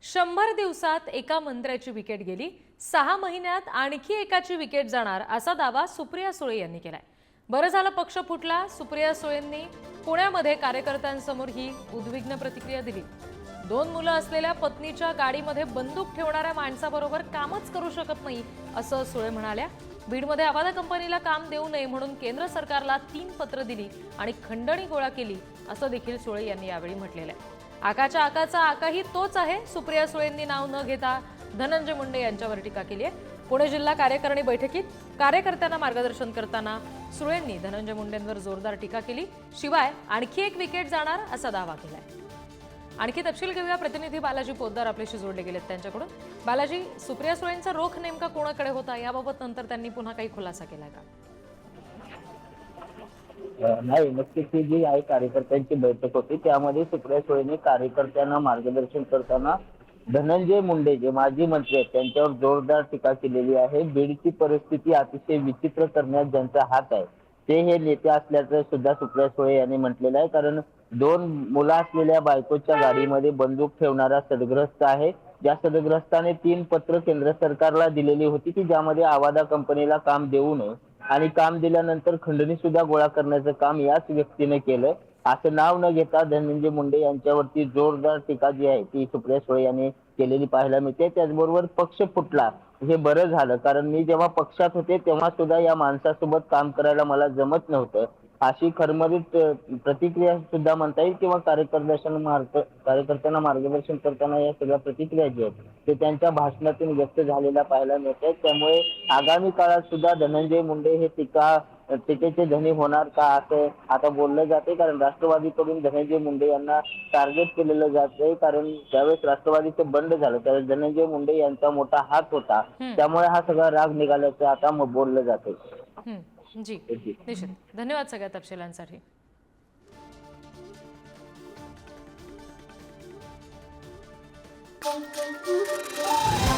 100 दिवसात एका मंत्र्याची विकेट गेली, 6 महिन्यात आणखी एकाची विकेट जाणार असा दावा सुप्रिया सुळे यांनी केलाय। बरं झालं पक्ष फुटला, सुप्रिया सुळेंनी पुण्यामध्ये कार्यकर्त्यांसमोर ही उद्विग्न प्रतिक्रिया दिली। 2 मुलं असलेल्या पत्नीच्या गाडीमध्ये बंदूक ठेवणाऱ्या माणसाबरोबर कामच करू शकत नाही असं सुळे म्हणाल्या। बीडमध्ये आवादा कंपनीला काम देऊ नये म्हणून केंद्र सरकारला 3 पत्र दिली आणि खंडणी गोळा केली असं देखील सुळे यांनी यावेळी म्हटलेलं आहे। आकाच्या आकाचा आकाही तोच आहे। सुप्रिया सुळेंनी नाव न घेता धनंजय मुंडे यांच्यावर टीका केली आहे। पुणे जिल्हा कार्यकारिणी बैठकीत कार्यकर्त्यांना मार्गदर्शन करताना सुळेंनी धनंजय मुंडेंवर जोरदार टीका केली। शिवाय आणखी एक विकेट जाणार असा दावा केलाय। आणखी तपशील घेऊया, प्रतिनिधी बालाजी पोद्दार आपल्याशी जोडले गेलेत त्यांच्याकडून। बालाजी, सुप्रिया सुळेंचा रोख नेमका कोणाकडे होता याबाबत नंतर त्यांनी पुन्हा काही खुलासा केलाय का? नाही, नक्कीच ही जी आहे कार्यकर्त्यांची बैठक होती त्यामध्ये सुप्रिया सुळेंनी कार्यकर्त्यांना मार्गदर्शन करताना धनंजय मुंडे जे माजी मंत्री आहेत त्यांच्यावर जोरदार टीका केलेली आहे। बीडची परिस्थिती अतिशय विचित्र करण्यात ज्यांचा हात आहे ते हे नेते असल्याचं सुद्धा सुप्रिया सुळे यांनी म्हटलेलं आहे। कारण 2 मुलं असलेल्या बायकोच्या गाडीमध्ये बंदूक ठेवणारा सदग्रस्त आहे। ज्या सदग्रस्ताने 3 पत्र केंद्र सरकारला दिलेली होती की ज्यामध्ये आवादा कंपनीला काम देऊ नये आणि काम दिल्यानंतर खंडणी सुद्धा गोळा करण्याचं काम याच व्यक्तीने केलं असं नाव न घेता धनंजय मुंडे यांच्यावरती जोरदार टीका जी आहे ती सुप्रिया सुळे यांनी केलेली पाहायला मिळते। त्याचबरोबर पक्ष फुटला हे बरं झालं, कारण मी जेव्हा पक्षात होते तेव्हा सुद्धा या माणसासोबत काम करायला मला जमत नव्हतं अशी खरमरीत प्रतिक्रिया सुद्धा म्हणता येईल किंवा कार्यकर्त्यांना मार्गदर्शन करताना या सगळ्या प्रतिक्रिया जी आहेत ते त्यांच्या भाषणातून व्यक्त झालेल्या पाहायला मिळत आहेत। त्यामुळे आगामी काळात सुद्धा धनंजय मुंडे हे टीकेचे धनी होणार का असं आता बोललं जाते। कारण राष्ट्रवादीकडून धनंजय मुंडे यांना टार्गेट केलेलं जातंय। कारण ज्यावेळेस राष्ट्रवादीचं बंड झालं त्यावेळेस धनंजय मुंडे यांचा मोठा हात होता, त्यामुळे हा सगळा राग निघाल्याचं आता बोललं जातंय। जी, निश्चित। धन्यवाद सगळ्या तपशिलांसाठी। Thank you.